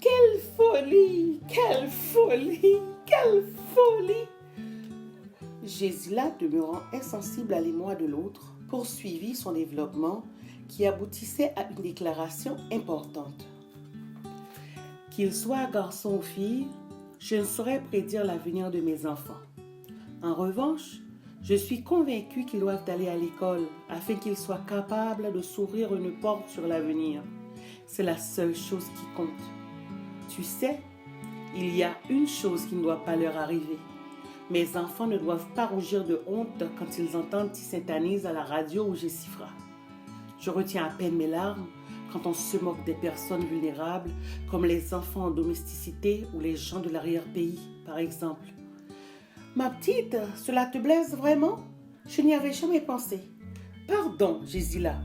Quelle folie! Quelle folie! Quelle folie! Gésila, demeurant insensible à l'émoi de l'autre, poursuivit son développement qui aboutissait à une déclaration importante. Qu'ils soient garçons ou filles, je ne saurais prédire l'avenir de mes enfants. En revanche, je suis convaincue qu'ils doivent aller à l'école afin qu'ils soient capables de s'ouvrir une porte sur l'avenir. C'est la seule chose qui compte. Tu sais, il y a une chose qui ne doit pas leur arriver. Mes enfants ne doivent pas rougir de honte quand ils entendent Tissintanise à la radio ou Jessifra. Je retiens à peine mes larmes quand on se moque des personnes vulnérables comme les enfants en domesticité ou les gens de l'arrière-pays, par exemple. Ma petite, cela te blesse vraiment? Je n'y avais jamais pensé. Pardon, Gésila,